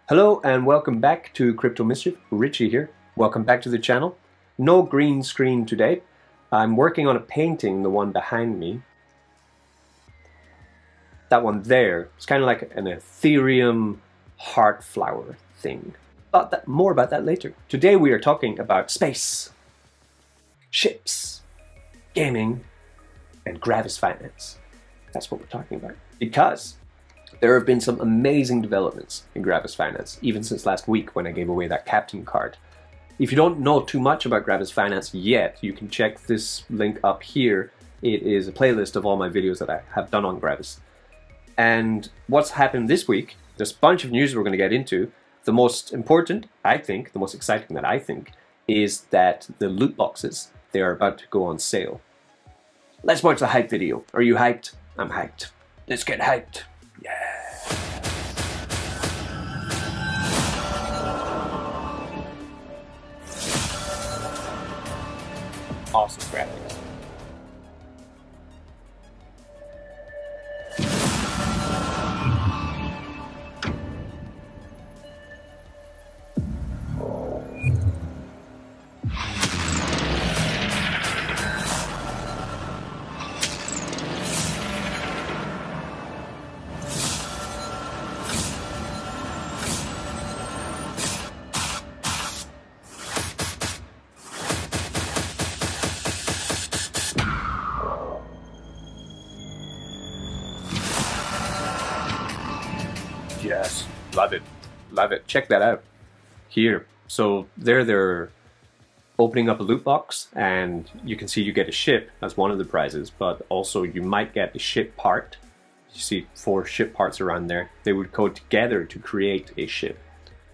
Hello and welcome back to Crypto Mischief. Richie here. Welcome back to the channel. No green screen today. I'm working on a painting, the one behind me. That one there. It's kind of like an Ethereum heart flower thing. But more about that later. Today we are talking about space, ships, gaming, and Gravis finance. That's what we're talking about. Because there have been some amazing developments in Gravis Finance, even since last week when I gave away that captain card. If you don't know too much about Gravis Finance yet, you can check this link up here. It is a playlist of all my videos that I have done on Gravis. And what's happened this week, there's a bunch of news we're going to get into. The most important, I think, the most exciting that I think, is that the loot boxes, they are about to go on sale. Let's watch the hype video. Are you hyped? I'm hyped. Let's get hyped. Yeah. Awesome graphics. Yes, love it, love it. Check that out here. So they're opening up a loot box, and you can see you get a ship as one of the prizes, but also you might get a ship part. You see 4 ship parts around there. They would go together to create a ship.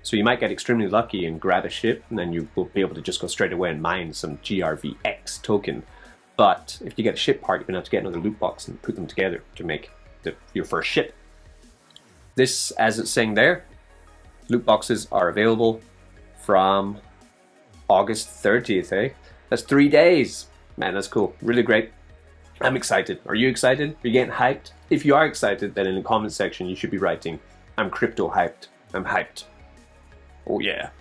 So you might get extremely lucky and grab a ship, and then you will be able to just go straight away and mine some GRVX token. But if you get a ship part, you're gonna have to get another loot box and put them together to make your first ship. This, as it's saying there, loot boxes are available from August 30th, eh? That's 3 days. Man, that's cool. Really great. I'm excited. Are you excited? Are you getting hyped? If you are excited, then in the comment section you should be writing, I'm crypto hyped. I'm hyped. Oh yeah.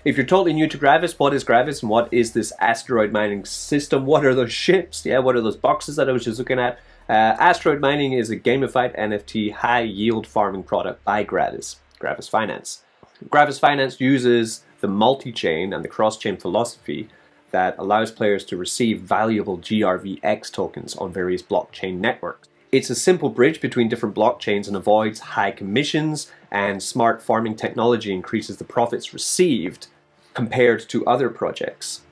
If you're totally new to Gravis, what is Gravis and what is this asteroid mining system? What are those ships? Yeah, what are those boxes that I was just looking at? Asteroid mining is a gamified NFT high-yield farming product by Gravis Finance. Gravis Finance uses the multi-chain and the cross-chain philosophy that allows players to receive valuable GRVX tokens on various blockchain networks. It's a simple bridge between different blockchains and avoids high commissions, and smart farming technology increases the profits received compared to other projects.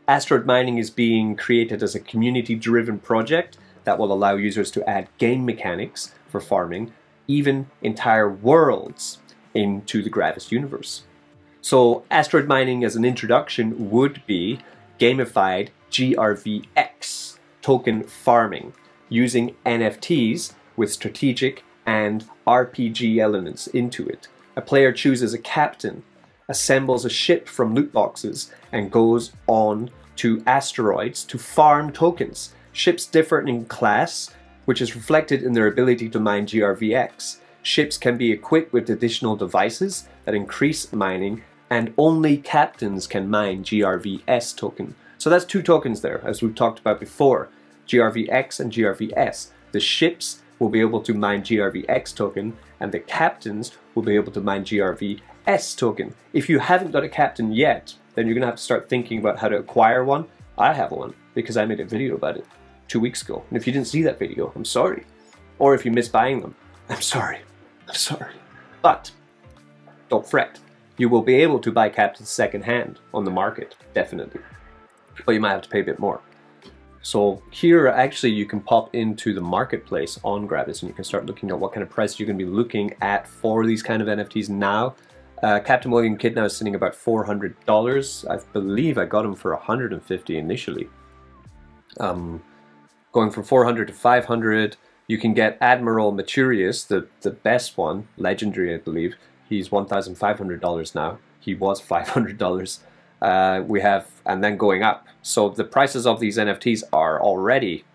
Asteroid mining is being created as a community-driven project that will allow users to add game mechanics for farming, even entire worlds, into the Gravis universe. So asteroid mining as an introduction would be gamified GRVX token farming using NFTs with strategic and RPG elements into it. A player chooses a captain, assembles a ship from loot boxes, and goes on to asteroids to farm tokens. Ships differ in class, which is reflected in their ability to mine GRVX. Ships can be equipped with additional devices that increase mining, and only captains can mine GRVS token. So that's 2 tokens there, as we've talked about before, GRVX and GRVS. The ships will be able to mine GRVX token, and the captains will be able to mine GRVS token. If you haven't got a captain yet, then you're gonna have to start thinking about how to acquire one. I have one, because I made a video about it 2 weeks ago. And if you didn't see that video, I'm sorry. Or if you missed buying them, I'm sorry. I'm sorry. But don't fret. You will be able to buy captains secondhand on the market, definitely. But you might have to pay a bit more. So here, actually, you can pop into the marketplace on Gravis and you can start looking at what kind of prices you're going to be looking at for these kind of NFTs now. Captain William Kid now is sitting about $400. I believe I got him for $150 initially. Going from 400 to 500, you can get Admiral Maturius, the best one, legendary I believe. He's $1,500 now. He was $500. We have, and then going up. So the prices of these NFTs are already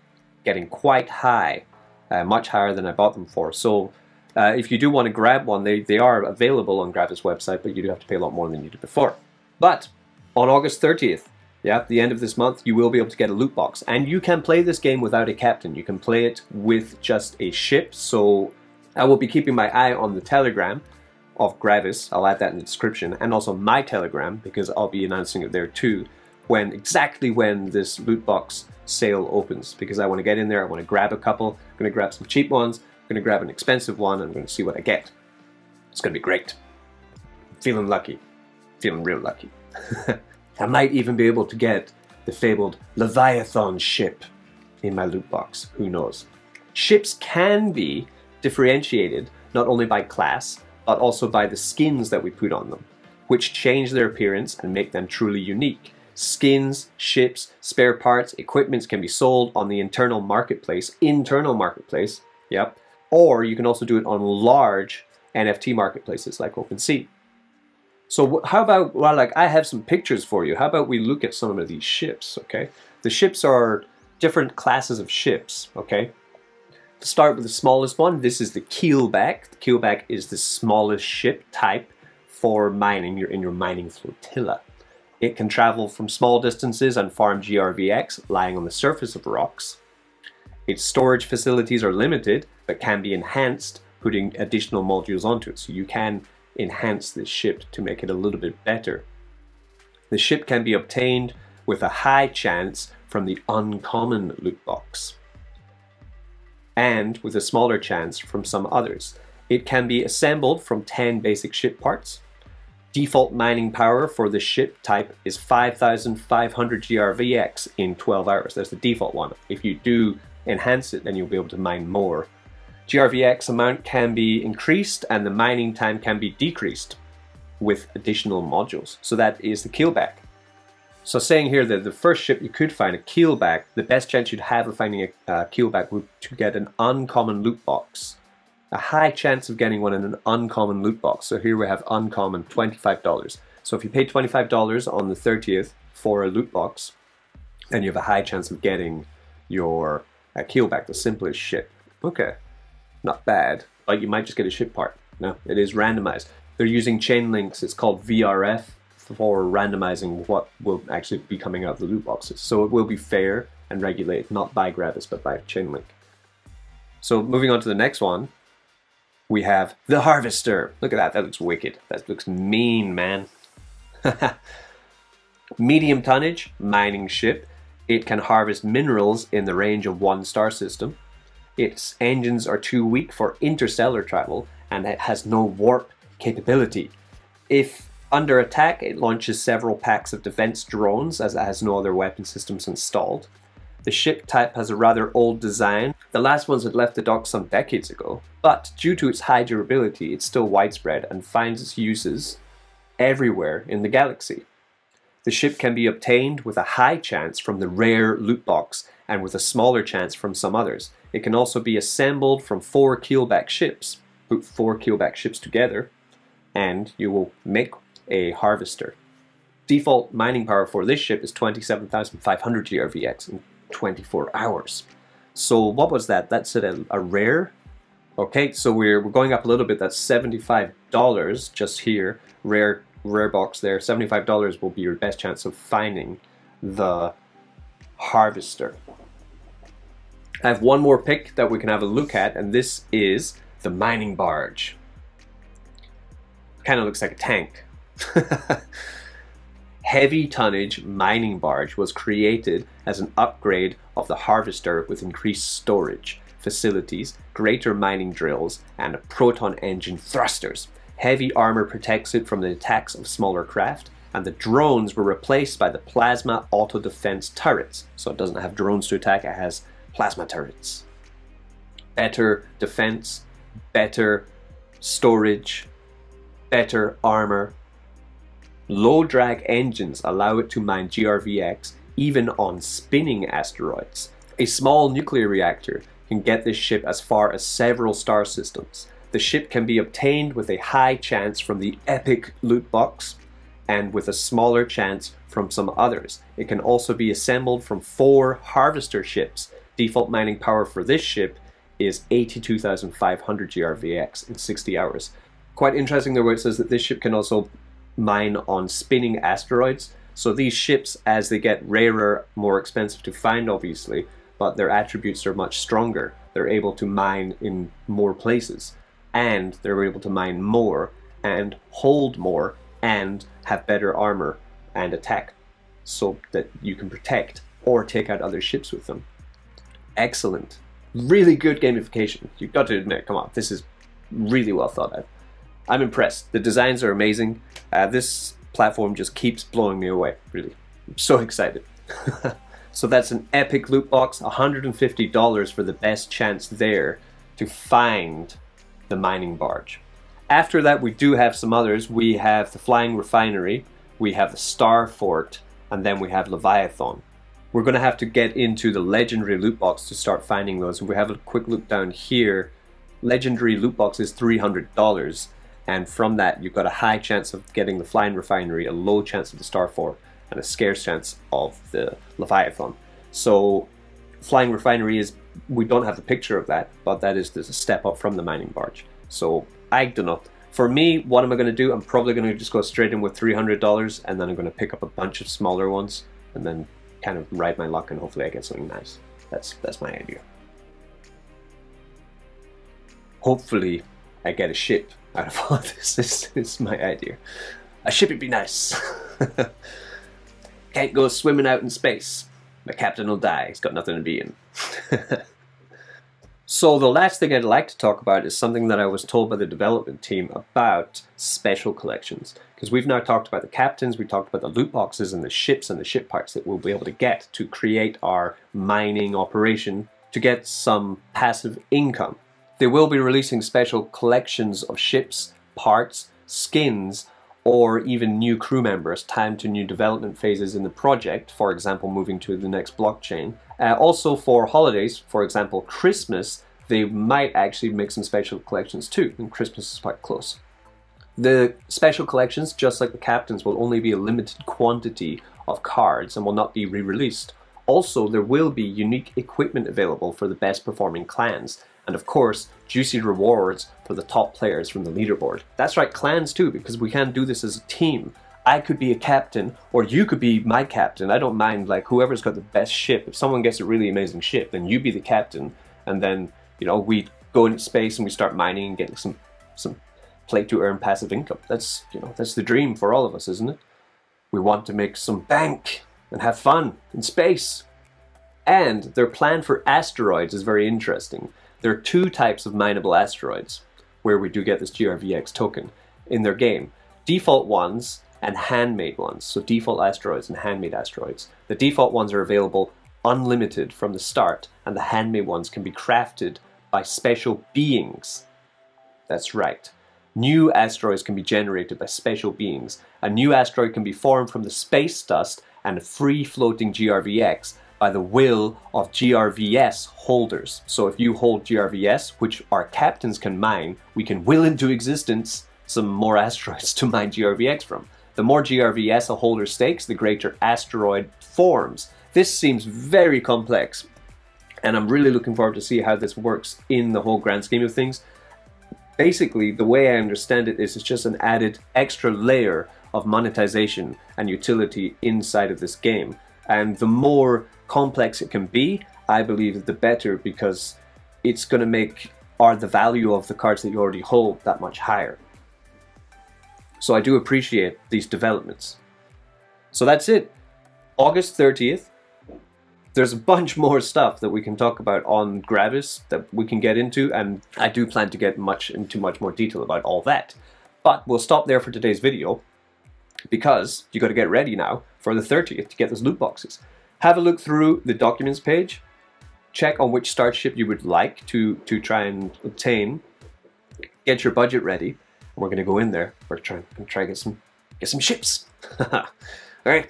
getting quite high, much higher than I bought them for. So If you do want to grab one, they are available on Gravis' website, but you do have to pay a lot more than you did before. But on August 30th, yeah, the end of this month, you will be able to get a loot box. And you can play this game without a captain. You can play it with just a ship. So I will be keeping my eye on the Telegram of Gravis. I'll add that in the description. And also my Telegram, because I'll be announcing it there too, exactly when this loot box sale opens. Because I want to get in there, I want to grab a couple. I'm going to grab some cheap ones. I'm going to grab an expensive one. And I'm going to see what I get. It's going to be great. Feeling lucky. Feeling real lucky. I might even be able to get the fabled Leviathan ship in my loot box. Who knows? Ships can be differentiated not only by class, but also by the skins that we put on them, which change their appearance and make them truly unique. Skins, ships, spare parts, equipments can be sold on the internal marketplace, yep. Or you can also do it on large NFT marketplaces like OpenSea. So how about, well, like I have some pictures for you. How about we look at some of these ships, okay? The ships are different classes of ships, okay? To start with the smallest one, this is the keelback. The keelback is the smallest ship type for mining. You're in your mining flotilla. It can travel from small distances and farm GRVX lying on the surface of rocks. Its storage facilities are limited, but can be enhanced putting additional modules onto it. So you can enhance this ship to make it a little bit better. The ship can be obtained with a high chance from the uncommon loot box and with a smaller chance from some others. It can be assembled from 10 basic ship parts. Default mining power for the ship type is 5,500 GRVX in 12 hours. That's the default one. If you do enhance it, then you'll be able to mine more. GRVX amount can be increased and the mining time can be decreased with additional modules. So that is the keelback. So saying here that the first ship you could find, a keelback, the best chance you'd have of finding a keelback would to get an uncommon loot box. A high chance of getting one in an uncommon loot box. So here we have uncommon, $25. So if you pay $25 on the 30th for a loot box, then you have a high chance of getting your keelback, the simplest ship. Okay. Not bad, but you might just get a ship part. No, it is randomized. They're using chain links. It's called VRF for randomizing what will actually be coming out of the loot boxes. So it will be fair and regulated, not by Gravis, but by chain link. So moving on to the next one, we have the Harvester. Look at that, that looks wicked. That looks mean, man. Medium tonnage, mining ship. It can harvest minerals in the range of 1 star system. Its engines are too weak for interstellar travel and it has no warp capability. If under attack, it launches several packs of defense drones as it has no other weapon systems installed. The ship type has a rather old design. The last ones had left the dock some decades ago, but due to its high durability, it's still widespread and finds its uses everywhere in the galaxy. The ship can be obtained with a high chance from the rare loot box and with a smaller chance from some others. It can also be assembled from 4 keelback ships. Put 4 keelback ships together and you will make a harvester. Default mining power for this ship is 27,500 GRVX in 24 hours. So what was that? That's a rare? Okay, so we're going up a little bit. That's $75 just here. Rare box there. $75 will be your best chance of finding the harvester. I have one more pick that we can have a look at, and this is the mining barge. Kind of looks like a tank. Heavy tonnage mining barge was created as an upgrade of the harvester with increased storage facilities, greater mining drills, and proton engine thrusters. Heavy armor protects it from the attacks of smaller craft, and the drones were replaced by the plasma auto defense turrets. So it doesn't have drones to attack, it has plasma turrets. Better defense, better storage, better armor. Low drag engines allow it to mine GRVX even on spinning asteroids. A small nuclear reactor can get this ship as far as several star systems. The ship can be obtained with a high chance from the epic loot box and with a smaller chance from some others. It can also be assembled from 4 harvester ships. Default mining power for this ship is 82,500 GRVX in 60 hours. Quite interesting there where it says that this ship can also mine on spinning asteroids. So these ships, as they get rarer, more expensive to find obviously, but their attributes are much stronger. They're able to mine in more places, and they're able to mine more and hold more and have better armor and attack so that you can protect or take out other ships with them. Excellent. Really good gamification. You've got to admit, come on, this is really well thought out. I'm impressed. The designs are amazing. This platform just keeps blowing me away, really. I'm so excited. So that's an epic loot box, $150 for the best chance there to find the mining barge. After that, we do have some others. We have the Flying Refinery, we have the Star Fort, and then we have Leviathan. We're going to have to get into the legendary loot box to start finding those. We have a quick look down here. Legendary loot box is $300, and from that you've got a high chance of getting the Flying Refinery, a low chance of the Star Fort, and a scarce chance of the Leviathan. So Flying Refinery is, we don't have the picture of that, but that is, there's a step up from the mining barge. So I don't know. For me, what am I going to do? I'm probably going to just go straight in with $300, and then I'm going to pick up a bunch of smaller ones and then kind of ride my luck, and hopefully I get something nice. That's my idea. Hopefully I get a ship out of all this. This is my idea. A ship would be nice. Can't go swimming out in space. My captain will die. He's got nothing to be in. So the last thing I'd like to talk about is something that I was told by the development team about special collections. Because we've now talked about the captains, we talked about the loot boxes and the ships and the ship parts that we'll be able to get to create our mining operation to get some passive income. They will be releasing special collections of ships, parts, skins, or even new crew members timed to new development phases in the project, for example moving to the next blockchain. Also for holidays, for example Christmas, they might actually make some special collections too, and Christmas is quite close. The special collections, just like the captains, will only be a limited quantity of cards and will not be re-released. Also, there will be unique equipment available for the best performing clans, and of course, juicy rewards for the top players from the leaderboard. That's right, clans too, because we can do this as a team. I could be a captain, or you could be my captain. I don't mind, like, whoever's got the best ship. If someone gets a really amazing ship, then you be the captain, and then, you know, we go into space and we start mining and getting some play to earn passive income. That's, you know, that's the dream for all of us, isn't it? We want to make some bank and have fun in space. And their plan for asteroids is very interesting. There are two types of mineable asteroids where we do get this GRVX token in their game. Default ones and handmade ones. So default asteroids and handmade asteroids. The default ones are available unlimited from the start, and the handmade ones can be crafted by special beings. That's right. New asteroids can be generated by special beings. A new asteroid can be formed from the space dust and a free-floating GRVX by the will of GRVS holders. So if you hold GRVS, which our captains can mine, we can will into existence some more asteroids to mine GRVX from. The more GRVS a holder stakes, the greater asteroid forms. This seems very complex, and I'm really looking forward to see how this works in the whole grand scheme of things. Basically, the way I understand it is it's just an added extra layer of monetization and utility inside of this game. And the more complex it can be, I believe the better, because it's going to make the value of the cards that you already hold that much higher. So I do appreciate these developments. So that's it. August 30th. There's a bunch more stuff that we can talk about on Gravis that we can get into, and I do plan to get into much more detail about all that. But we'll stop there for today's video, because you got to get ready now for the 30th to get those loot boxes. Have a look through the documents page, check on which starship you would like to try and obtain, get your budget ready, and we're going to go in there. We're trying to get some ships. All right,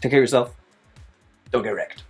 take care of yourself. Don't get wrecked.